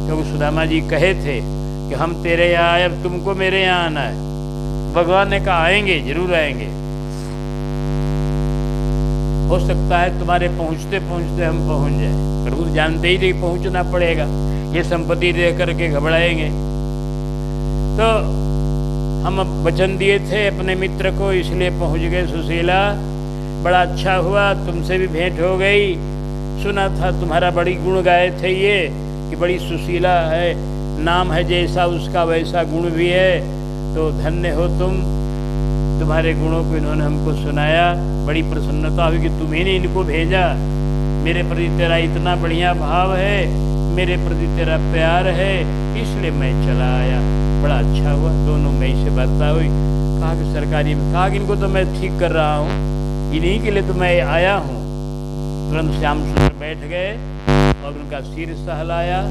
क्योंकि सुदामा जी कहे थे कि हम तेरे यहाँ आए, अब तुमको मेरे यहाँ आना है। भगवान ने कहा आएंगे, जरूर आएंगे। हो सकता है तुम्हारे पहुंचते पहुंचते हम पहुंच जाए। प्रभु जानते ही थे पहुंचना पड़ेगा, ये संपत्ति दे करके घबराएंगे। तो हम वचन दिए थे अपने मित्र को, इसलिए पहुंच गए। सुशीला, बड़ा अच्छा हुआ, तुमसे भी भेंट हो गई। सुना था तुम्हारा बड़ी गुण गाए थे ये कि बड़ी सुशीला है, नाम है जैसा उसका वैसा गुण भी है। तो धन्य हो तुम, तुम्हारे गुणों को इन्होंने हमको सुनाया। बड़ी प्रसन्नता हुई कि तुम्ही ने इनको भेजा। मेरे प्रति तेरा इतना बढ़िया भाव है, मेरे प्रति तेरा प्यार है, इसलिए मैं चला आया। बड़ा अच्छा हुआ। दोनों में से वार्ता हुई। कहा कि सरकारी में, कहा कि इनको तो मैं ठीक कर रहा हूँ, इन्हीं के लिए तो मैं आया हूँ। तुरंत श्याम सुंदर बैठ गए और उनका सिर सहलाया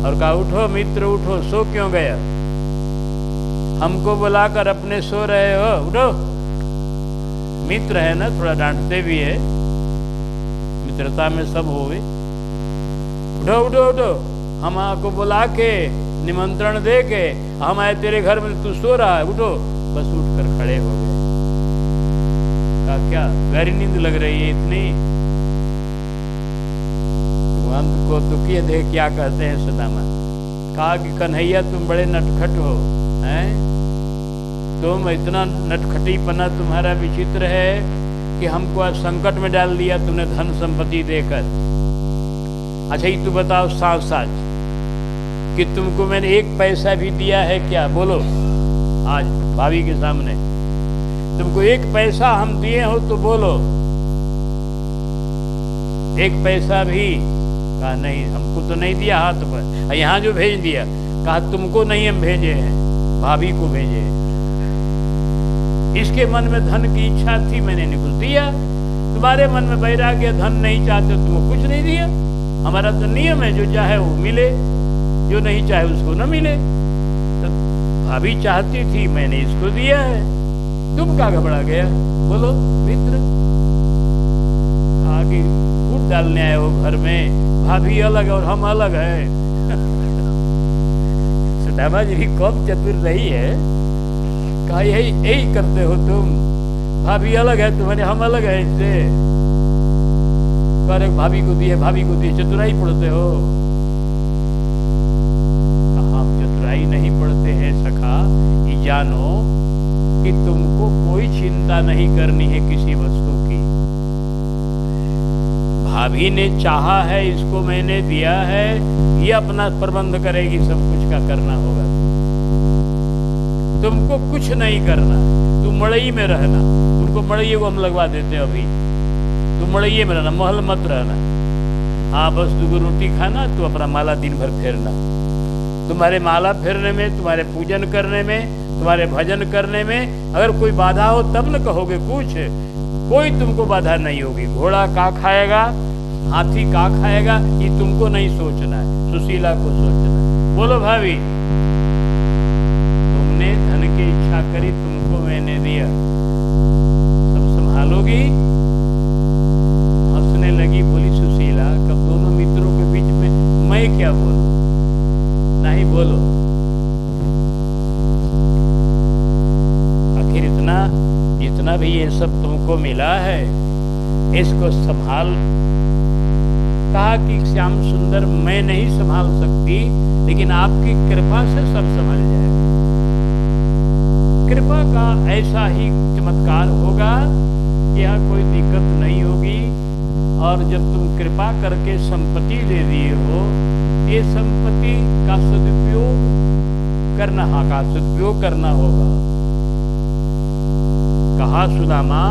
और कहा उठो मित्र उठो, सो क्यों गया? हमको बुलाकर अपने सो रहे हो, उठो। मित्र है ना, थोड़ा डांटते भी है, मित्रता में सब होवे। उठो उठो उठो, हम आपको बुला के निमंत्रण दे के हम आए तेरे घर में, तू सो रहा है, उठो। बस उठकर खड़े हो गए। कहा क्या गहरी नींद लग रही है इतनी? अंत को तो किए देख क्या कहते हैं सुदामा। कहा कि कन्हैया तुम बड़े नटखट हो, हैं? तुम इतना नटखटीपना तुम्हारा विचित्र है कि हमको आज संकट में डाल दिया तुमने धन संपत्ति देकर। अच्छा ये तू बताओ साथ साथ कि तुमको मैंने एक पैसा भी दिया है क्या? बोलो आज भाभी के सामने, तुमको एक पैसा हम दिए हो तो बोलो। एक पैसा भी? कहा नहीं, हमको तो नहीं दिया हाथ पर। यहाँ जो भेज दिया, कहा तुमको नहीं हम भेजे हैं, भाभी को भेजे। इसके मन में धन की इच्छा थी, मैंने नहीं कुछ दिया। तुम्हारे मन में वैराग्य, धन नहीं चाहते, तुमको कुछ नहीं दिया। हमारा तो नियम है, जो चाहे वो मिले, जो नहीं चाहे उसको न मिले। तो भाभी चाहती थी, मैंने इसको दिया है, तुम क्या घबरा गया? बोलो मित्र। आगे फूट डालने आए हो घर में, भाभी अलग और हम अलग हैं। सुदामा जी भी कम चतुर रही है। कहा यही करते हो तुम, भाभी अलग है तुम्हारे, हम अलग है इससे। कह भाभी को दिए, भाभी को दिए, चतुराई पढ़ते हो? कहा चतुराई नहीं पढ़ते हैं सखा, ये जानो कि तुमको कोई चिंता नहीं करनी है किसी वस्तु की। भाभी ने चाहा है, इसको मैंने दिया है, ये अपना प्रबंध करेगी, सब कुछ का करना होगा। तुमको कुछ नहीं करना, तुम मड़ई में रहना। तुमको मड़ई को हम लगवा देते हैं अभी, तुम मड़ई में रहना, महल मत रहना। हाँ बस 2 रोटी खाना, तू अपना माला दिन भर फेरना। तुम्हारे माला फेरने में, तुम्हारे पूजन करने में, तुम्हारे भजन करने में अगर कोई बाधा हो तब न कहोगे कुछ, कोई तुमको बाधा नहीं होगी। घोड़ा का खाएगा, हाथी का खाएगा, ये तुमको नहीं सोचना है, सुशीला को सोचना है। बोलो भाभी, तुमने धन की इच्छा करी, तुमको मैंने दिया, सब संभालोगी? हंसने लगी, बोली सुशीला, कब दोनों मित्रों के बीच में मैं क्या बोलूं? नहीं बोलो। आखिर जितना भी ये सब तुमको मिला है, इसको संभाल। कहा कि श्याम सुंदर मैं नहीं संभाल सकती, लेकिन आपकी कृपा से सब संभल जाएगा। कृपा का ऐसा ही चमत्कार होगा कि यहाँ कोई दिक्कत नहीं होगी। और जब तुम कृपा करके संपत्ति दे दिए हो, ये संपत्ति का सदुपयोग करना, हाँ का सदुपयोग करना होगा। कहा सुदामा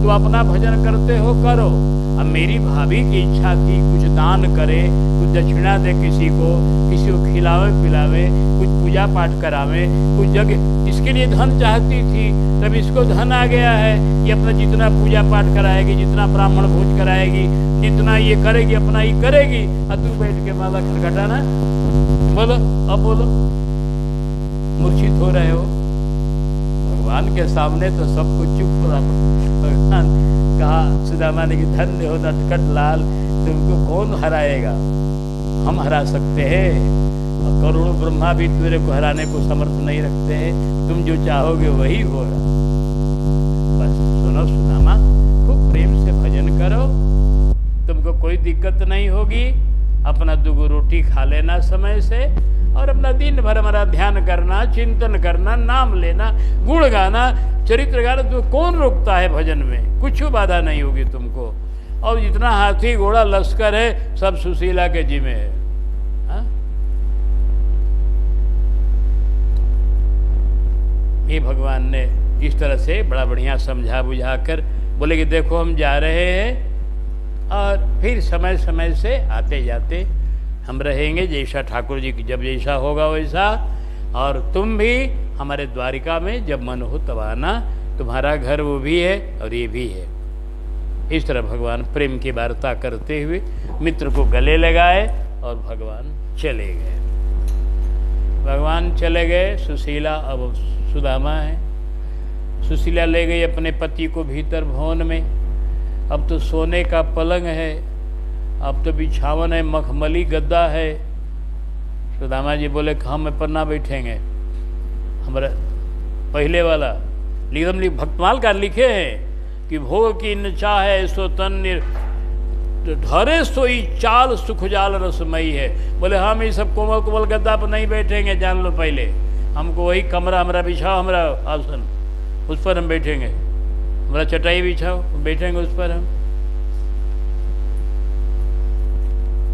तू अपना भजन करते हो करो, अब मेरी भाभी की इच्छा थी कुछ दान करे, कुछ दक्षिणा दे, किसी को खिलावे पिलावे, कुछ पूजा पाठ करावे, कुछ जगह, इसके लिए धन चाहती थी। तब इसको धन आ गया है कि अपना जितना पूजा पाठ कराएगी, जितना ब्राह्मण भोज कराएगी, जितना ये करेगी अपना ही करेगी। और तू बैठ के माला खटखटाना, बोलो अब बोलो, मूर्छित हो रहे हो। भगवान के सामने तो सब कुछ चुप हो रहा। भगवान कहा सुदामा ने कि धन्य हो नटखट लाल, तुमको कौन हराएगा? हम हरा सकते हैं, और करोड़ों ब्रह्मा भी तेरे को हराने को समर्थ नहीं रखते हैं। तुम जो चाहोगे वही होगा। बस सुनो सुदामा, खूब प्रेम से भजन करो, तुमको कोई दिक्कत नहीं होगी। अपना 2 रोटी खा लेना समय से, और अपना दिन भर हमारा ध्यान करना, चिंतन करना, नाम लेना, गुण गाना, चरित्र गाना। तो कौन रोकता है भजन में? कुछ बाधा नहीं होगी तुमको। और जितना हाथी घोड़ा लश्कर है सब सुशीला के जिम्मे है। हा? ये भगवान ने इस तरह से बड़ा बढ़िया समझा बुझा कर बोले कि देखो हम जा रहे हैं, और फिर समय समय से आते जाते हम रहेंगे, जैसा ठाकुर जी की जब जैसा होगा वैसा। और तुम भी हमारे द्वारिका में जब मन हो तब आना, तुम्हारा घर वो भी है और ये भी है। इस तरह भगवान प्रेम की वार्ता करते हुए मित्र को गले लगाए और भगवान चले गए। भगवान चले गए, सुशीला अब सुदामा है। सुशीला ले गई अपने पति को भीतर भवन में। अब तो सोने का पलंग है, अब तो बिछावन है, मखमली गद्दा है। सुदामा जी बोले हम पर ना बैठेंगे, हमारा पहले वाला एकदम भक्तमाल का लिखे हैं कि भोग की न चाहे सो तन धरे सोई चाल सुखजाल रसमयी है। बोले हम ये सब कोमल कोमल गद्दा पर नहीं बैठेंगे, जान लो पहले। हमको वही कमरा हमारा बिछाओ, हमारा आसन, उस पर हम बैठेंगे। हमारा चटाई बिछाओ, बैठेंगे उस पर हम।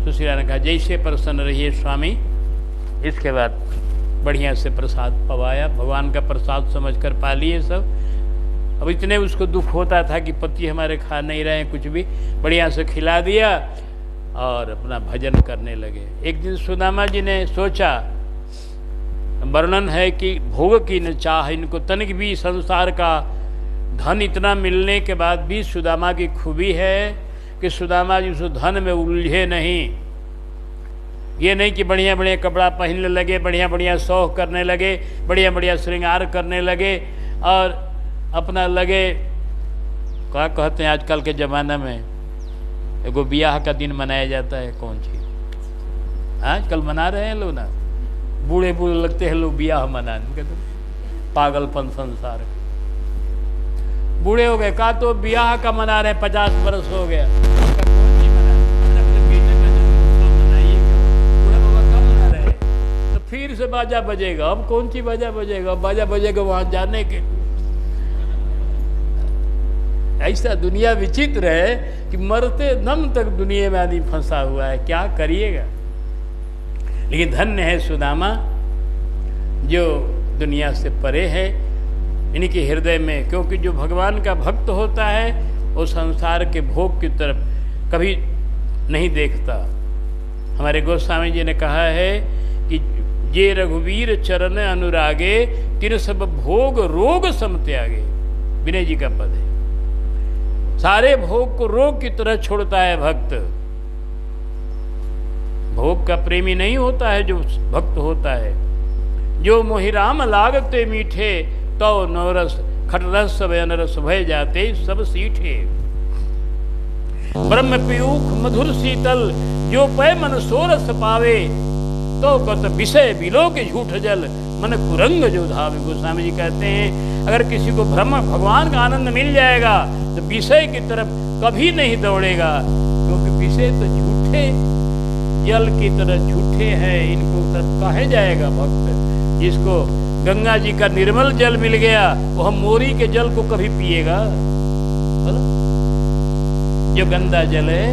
सुशीला ने कहा जैसे प्रसन्न रहिए स्वामी। इसके बाद बढ़िया से प्रसाद पवाया, भगवान का प्रसाद समझकर पा लिए सब। अब इतने उसको दुख होता था कि पति हमारे खा नहीं रहे कुछ भी, बढ़िया से खिला दिया और अपना भजन करने लगे। एक दिन सुदामा जी ने सोचा, वर्णन है कि भोग की न चाह, इनको तनिक भी संसार का धन इतना मिलने के बाद भी सुदामा की खूबी है कि सुदामा जी उस धन में उलझे नहीं। ये नहीं कि बढ़िया बढ़िया कपड़ा पहनने लगे, बढ़िया बढ़िया शौक करने लगे, बढ़िया बढ़िया श्रृंगार करने लगे और अपना लगे। क्या कहते हैं आजकल के ज़माना में एगो ब्याह का दिन मनाया जाता है, कौन चीज़ आजकल मना रहे हैं लोग ना, बूढ़े बूढ़े लगते हैं लोग ब्याह मनाने, कहते पागलपन संसार। बूढ़े हो गए, का तो ब्याह का मना रहे, 50 वर्ष हो गया, तो फिर से बाजा बजेगा। अब कौन सी बाजा बजेगा? बाजा बजेगा वहां जाने के। ऐसा दुनिया विचित्र है कि मरते दम तक दुनिया में आदमी फंसा हुआ है, क्या करिएगा। लेकिन धन्य है सुदामा जो दुनिया से परे है, इनके हृदय में, क्योंकि जो भगवान का भक्त होता है वो संसार के भोग की तरफ कभी नहीं देखता। हमारे गोस्वामी जी ने कहा है कि जे रघुवीर चरण अनुरागे तिर सब भोग रोग सम त्यागे। विनय जी का पद है। सारे भोग को रोग की तरह छोड़ता है भक्त। भोग का प्रेमी नहीं होता है जो भक्त होता है। जो मोहिराम लागते मीठे तो नवरस खटरस बयन रस भय जाते सब सीठे। ब्रह्म पीयूख मधुर शीतल जो पै मन सोरस पावे तो कत विषय बिलो के झूठ जल मन कुरंग जो धावे। गोस्वामी जी कहते हैं अगर किसी को ब्रह्म भगवान का आनंद मिल जाएगा तो विषय की तरफ कभी नहीं दौड़ेगा, क्योंकि विषय तो झूठे जल की तरह झूठे हैं। इनको तरफ कहे जाएगा भक्त। जिसको गंगा जी का निर्मल जल मिल गया वो हम मोरी के जल को कभी पिएगा? बोलो, जो गंदा जल है।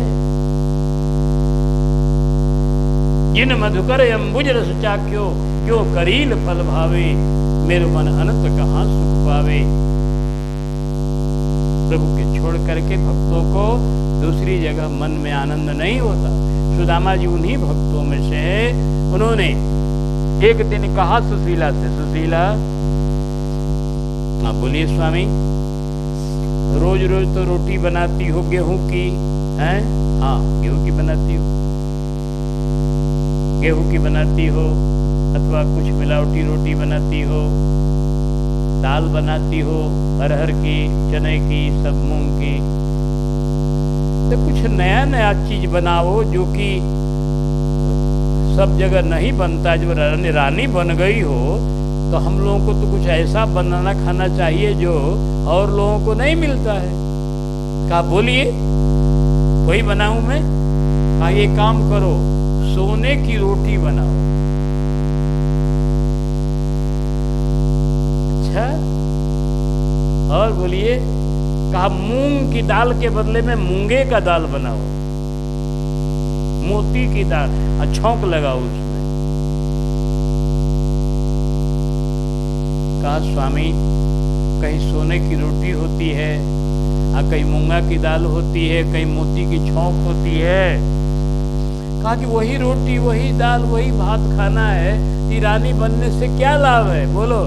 जिन मधुकर अम्बुज रस चाख्यो क्यों करील फल भावे मेरे मन अनंत कहाँ सुख पावे। प्रभु के छोड़ करके भक्तों को दूसरी जगह मन में आनंद नहीं होता। सुदामा जी उन्हीं भक्तों में से है। उन्होंने एक दिन कहा सुशीला से, सुशीला हाँ बोलिए स्वामी, रोज रोज तो रोटी बनाती हो गेहूं की, हैं? हाँ गेहूं की बनाती हो, गेहूं की बनाती हो अथवा कुछ मिलावटी रोटी बनाती हो, दाल बनाती हो अरहर की, चने की, सब मूंग की। तो कुछ नया नया चीज बनाओ जो कि सब जगह नहीं बनता। जब रानी बन गई हो तो हम लोगों को तो कुछ ऐसा बनाना खाना चाहिए जो और लोगों को नहीं मिलता है। कहा बोलिए, वही बनाऊं मैं? कहा ये काम करो, सोने की रोटी बनाओ। अच्छा, और बोलिए? कहा मूंग की दाल के बदले में मूंगे का दाल बनाओ, मोती की दाल, और छौंक लगाओ उसमें। कहा स्वामी, कहीं सोने की रोटी होती है, कहीं मूंगा की दाल होती है, कहीं मोती की छौंक होती है। कहा कि वही रोटी, वही दाल, वही भात खाना है, कि रानी बनने से क्या लाभ है? बोलो।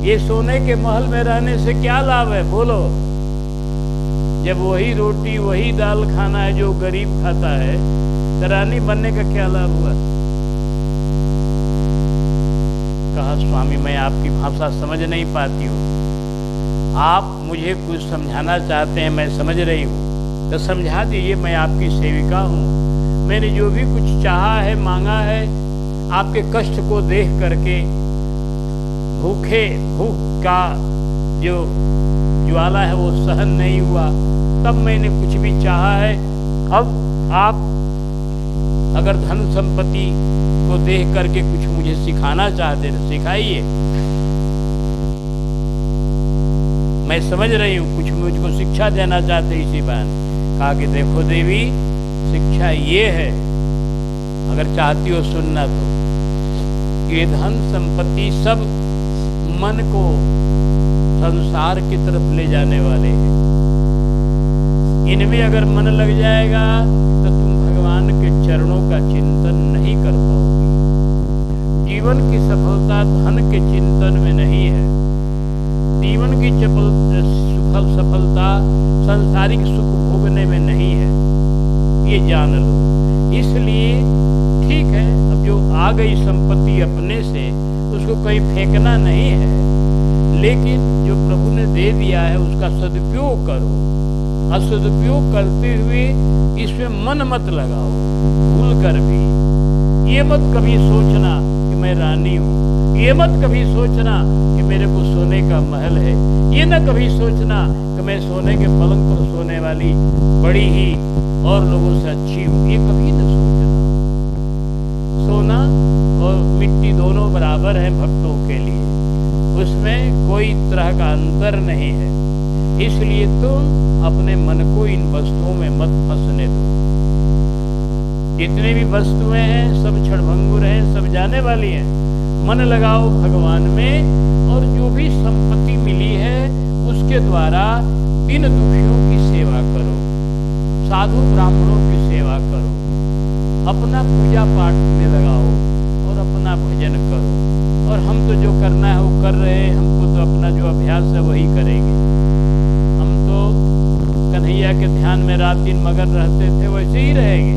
ये सोने के महल में रहने से क्या लाभ है? बोलो। जब वही रोटी वही दाल खाना है जो गरीब खाता है, तो रानी बनने का क्या लाभ हुआ? कहा स्वामी, मैं आपकी भाषा समझ नहीं पाती हूँ, आप मुझे कुछ समझाना चाहते हैं, मैं समझ रही हूँ, तो समझा दीजिए, मैं आपकी सेविका हूँ। मैंने जो भी कुछ चाहा है, मांगा है, आपके कष्ट को देख करके, भूख का जो ज्वाला है वो सहन नहीं हुआ, तब मैंने कुछ भी चाहा है। अब आप अगर धन संपत्ति को देख करके कुछ मुझे सिखाना चाहते हैं, सिखाइए, मैं समझ रही हूँ, कुछ मुझको शिक्षा देना चाहते इसी बात। कहा कि देखो देवी, शिक्षा ये है, अगर चाहती हो सुनना तो, ये धन संपत्ति सब मन को संसार की तरफ ले जाने वाले हैं। इनमें अगर मन लग जाएगा तो तुम भगवान के चरणों का चिंतन नहीं कर पाओगे। जीवन की सफलता धन के चिंतन में नहीं है। जीवन की सफलता सांसारिक सुख भोगने में नहीं है, ये जान लो। इसलिए ठीक है, अब जो आ गई संपत्ति अपने से, उसको कहीं फेंकना नहीं है, लेकिन जो प्रभु ने दे दिया है उसका सदुपयोग करो। और सदुपयोग करते हुए इसमें मन मत लगाओ भूल कर भी। ये मत कभी सोचना कि मैं रानी हूँ, ये मत कभी सोचना कि मेरे को सोने का महल है, ये न कभी सोचना कि मैं सोने के पलंग पर सोने वाली बड़ी ही और लोगों से अच्छी हूँ, ये कभी न सोचना। सोना और मिट्टी दोनों बराबर हैं भक्तों के लिए, उसमें कोई तरह का अंतर नहीं है। इसलिए तुम अपने मन को इन वस्तुओं में मत फंसने दो। जितने भी वस्तुएं हैं सब क्षणभंगुर हैं, सब जाने वाली हैं। मन लगाओ भगवान में, और जो भी संपत्ति मिली है उसके द्वारा इन दुखियों की सेवा करो, साधु ब्राह्मणों की सेवा करो, अपना पूजा पाठ में लगाओ और अपना भजन करो। और हम तो जो करना है वो कर रहे हैं, हमको तो अपना जो अभ्यास है वही करेंगे। हम तो कन्हैया के ध्यान में रात दिन मगन रहते थे, वैसे ही रहेंगे।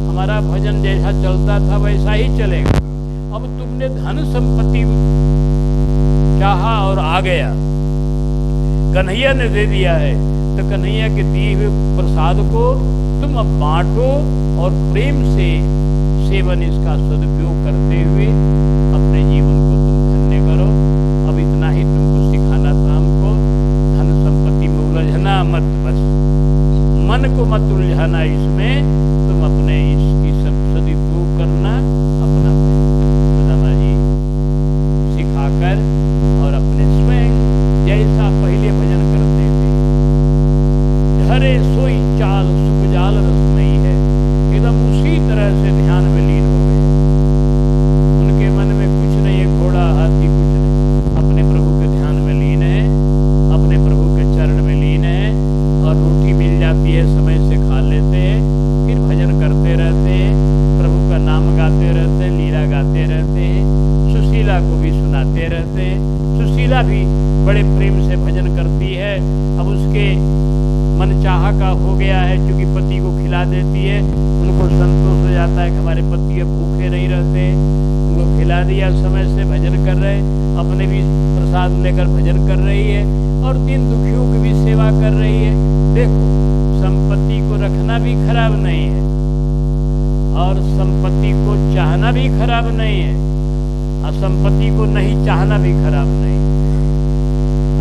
हमारा भजन जैसा चलता था वैसा ही चलेगा। अब तुमने धन संपत्ति चाहा और आ गया, कन्हैया ने दे दिया है, तो कन्हैया के दिए हुए प्रसाद को तुम अब बांटो और प्रेम से सेवन इसका सदुपयोग करते हुए अपने जीवन को तुम धन्य करो। अब इतना ही तुमको सिखाना था हमको। धन संपत्ति में उलझना मत, बस मन को मत उलझाना इसमें, तुम अपने इसकी सब सदुपयोग करना, अपना सुदामा जी सिखाकर और अपने स्वयं जैसा पहले भजन करते थे, धरे सोई चाल सुख जाल रसमयी है, एकदम उसी तरह से ध्यान में लीन हो गए। उनके मन में कुछ नहीं है, घोड़ा हाथी कुछ नहीं, अपने प्रभु के ध्यान में लीन है, अपने प्रभु के चरण में लीन है। और रोटी मिल जाती है समय से खा लेते हैं, फिर भजन करते रहते हैं, प्रभु का नाम गाते रहते हैं, लीला गाते रहते हैं, सुशीला को भी सुनाते रहते हैं। सुशीला भी बड़े प्रेम से भजन करती है। अब उसके मन चाहा का हो गया है, क्योंकि पति को खिला देती है, उनको संतोष हो जाता है कि हमारे पति अब भूखे नहीं रहते, उनको खिला दिया, समय से भजन कर रहे, अपने भी प्रसाद लेकर भजन कर रही है और तीन दुखियों की भी सेवा कर रही है। देखो, संपत्ति को रखना भी खराब नहीं है और संपत्ति को चाहना भी खराब नहीं है, और संपत्ति को नहीं चाहना भी खराब नहीं।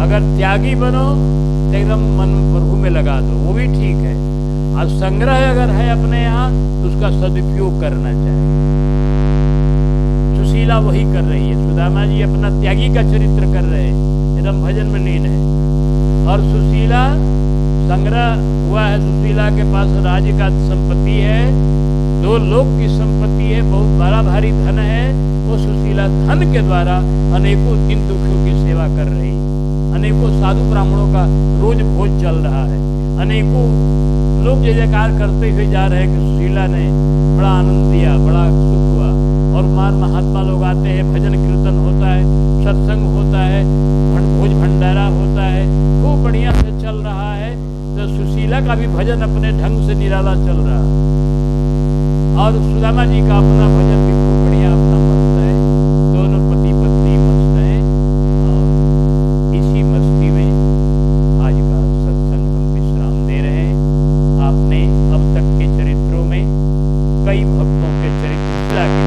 अगर त्यागी बनो तो एकदम मन प्रभु में लगा दो, वो भी ठीक है। और संग्रह अगर है अपने यहाँ तो उसका सदुपयोग करना चाहिए। सुशीला वही कर रही है। सुदामा जी अपना त्यागी का चरित्र कर रहे हैं, एकदम भजन में लीन है। और सुशीला संग्रह हुआ है, सुशीला के पास राज्य का संपत्ति है, 2 लोक की संपत्ति है, बहुत बड़ा भारी धन है। वो सुशीला धन के द्वारा अनेकों दीन दुखियों की सेवा कर रही है। अनेकों साधु ब्राह्मणों का रोज भोज चल रहा है। अनेकों लोग जय जयकार करते हुए जा रहे हैं कि सुशीला ने बड़ा आनंद दिया, बड़ा सुख हुआ। और महात्मा लोग आते हैं, भजन कीर्तन होता है, सत्संग होता है, भोज भंडारा होता है, खूब बढ़िया से चल रहा है। तो सुशीला का भी भजन अपने ढंग से निराला चल रहा है, और सुदामा जी का अपना भजन भी खूब बढ़िया अपना मस्त है। दोनों पति पत्नी मस्त हैं। और इसी मस्ती में आज का सत्संग हम विश्राम दे रहे हैं। आपने अब तक के चरित्रों में कई भक्तों के चरित्र की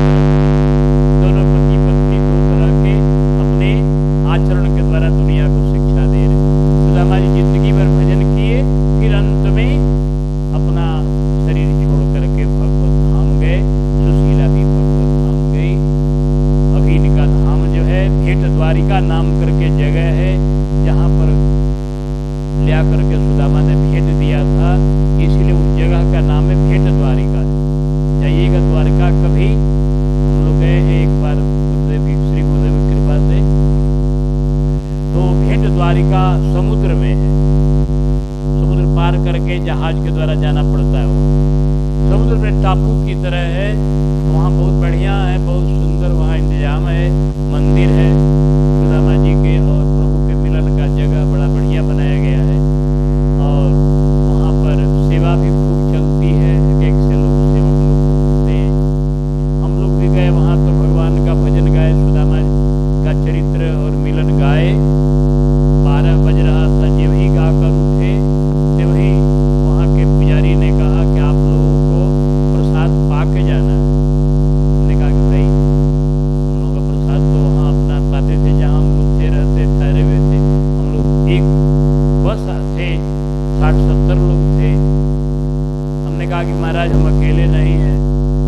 दोनों पति पत्नी 2 तरह के अपने आचरण के द्वारा दुनिया को शिक्षा दे रहे हैं। सुदामा जी जिंदगी भर भजन किए, फिर अंत में अपना शरीर छोड़ करके भगवत धाम गए। सुशीला भी भगवत धाम गई। अभी इनका धाम जो है भेंट द्वारिका नाम करके जगह है, जहाँ पर लिया करके सुदामा ने भेंट दिया था, इसीलिए उस जगह का नाम है भेंट द्वारिका। जाइएगा द्वारका कभी, हम लोग गए हैं एक बार गुरुदेव की श्री गुरुदेव की कृपा से। तो भेंट द्वारिका समुद्र में है, समुद्र पार करके जहाज के द्वारा जाना पड़ता है। वो समुद्र में टापू की तरह है, वहाँ बहुत बढ़िया है, बहुत सुंदर वहाँ इंतजाम है, मंदिर है सुदामा जी के और प्रभु के मिलन का जगह बड़ा बढ़िया बनाया गया है। और वहाँ पर सेवा भी खूब चलती है, एक से लोग सेवा होते हैं। हम लोग भी गए वहाँ, तो भगवान का भजन गाए, सुदामा का चरित्र और मिलन गाए। 12 बज रहा था, जब ही गाकर उठे तब ही वहाँ के पुजारी ने कहा कि आप लोगों को प्रसाद पा के जाना है। हमने कहा कि भाई हम लोग का प्रसाद तो वहाँ अपना पाते थे, जहाँ हम लोग थे, रहते ठहरे हुए थे। हम लोग एक बस थे, 60-70 लोग थे। हमने कहा कि महाराज हम अकेले नहीं हैं।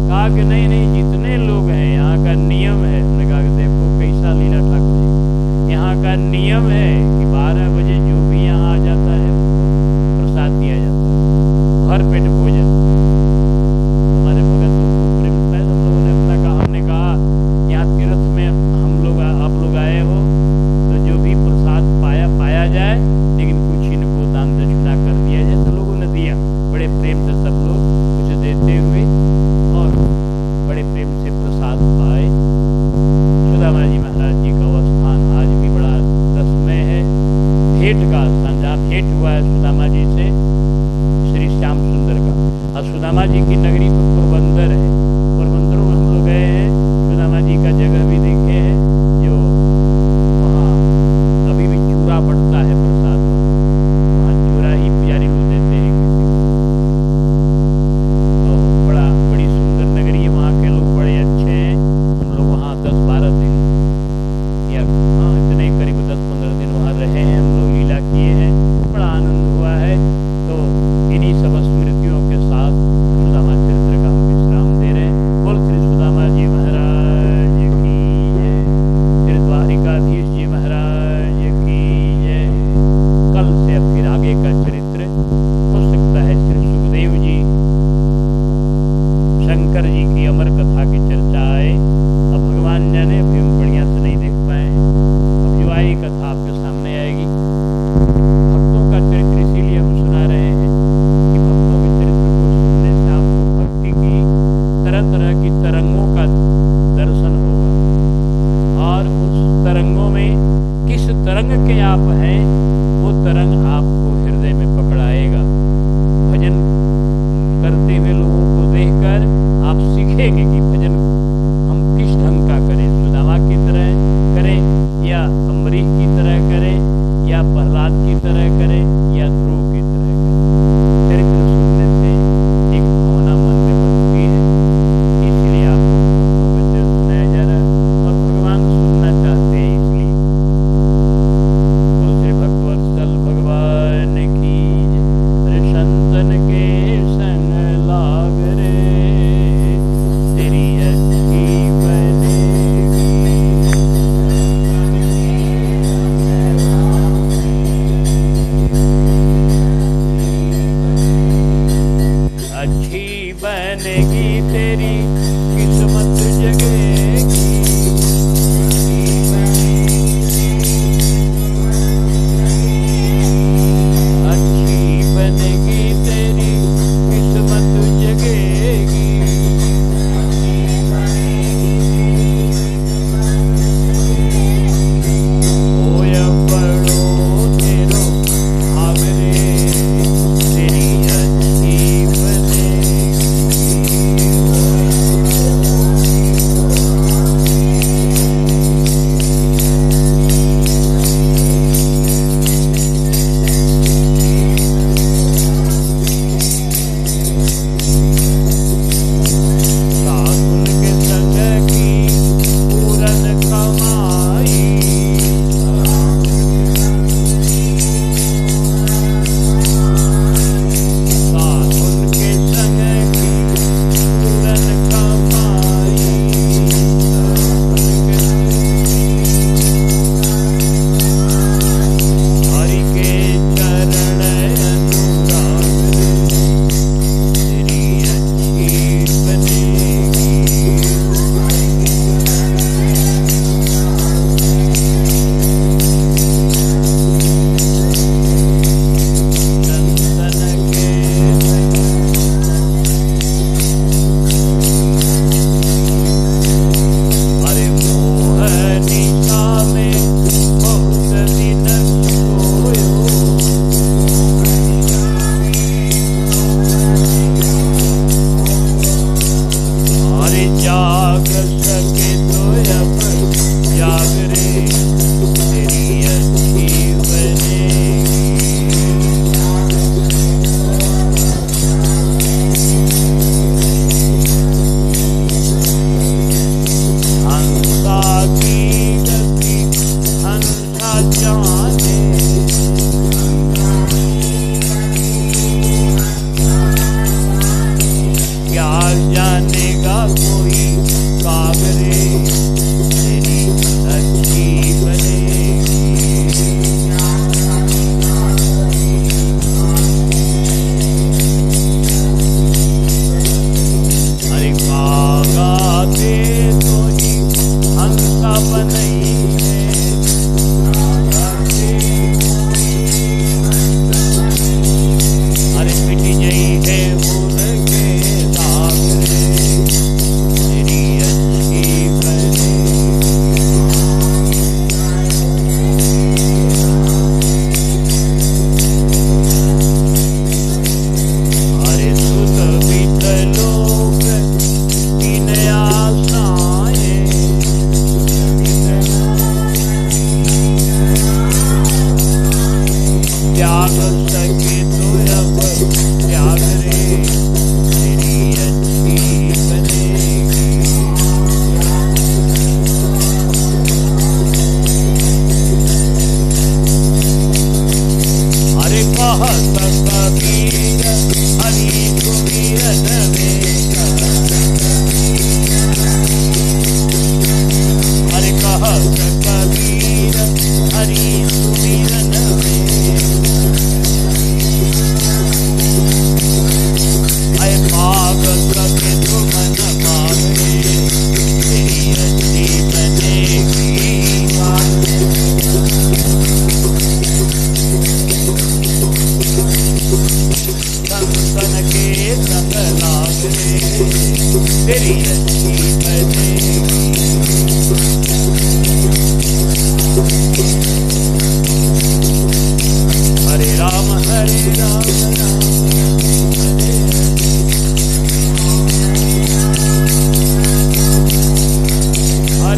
कहा कि नहीं नहीं, जितने लोग हैं यहाँ का नियम है। हमने कहा कि देखो कैसा लीला ठाकुर जी, यहाँ का नियम है कि 12 बजे जो भी यहाँ आ जाता है उसको प्रसाद दिया जाता है, भर पेट भोजन। हमारे भगत लोग को प्रेम होता है, हम लोगों ने अपना कहा, हमने कहा यहाँ तीर्थ में हम लोग आप लोग आए हो तो जो भी प्रसाद पाया जाए, लेकिन कुछ इनको दान दक्षिणा कर दिया जाए। तो लोगों ने दिया, बड़े प्रेम से सब लोग कुछ देते हुए और बड़े प्रेम से प्रसाद पाए। सुदामा जी महाराज जी का वो स्थान आज भी बड़ा रसमय है, भेंट का स्थान, जहाँ भेंट हुआ है सुदामा जी से श्री श्याम सुंदर का। और सुदामा जी की नगरी तो पोरबंदर है, पोरबंदरों में हम लोग गए हैं, सुदामा जी का जगह भी देखे हैं, जो वहाँ अभी भी चूरा बढ़ता है प्रसाद, वहाँ चूरा ही पुजारी लोग देते हैं किसी को। तो बड़ी सुंदर नगरी है, वहाँ के लोग बड़े अच्छे हैं। हम लोग वहाँ 10-12 दिन या इतने करीब 10-15 दिन वहाँ रहे हैं, हम लोग लीला किए हैं, बड़ा आनंद हुआ है। तो इन्हीं सब स्मृतियों के साथ सुदामा चरित्र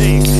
हरे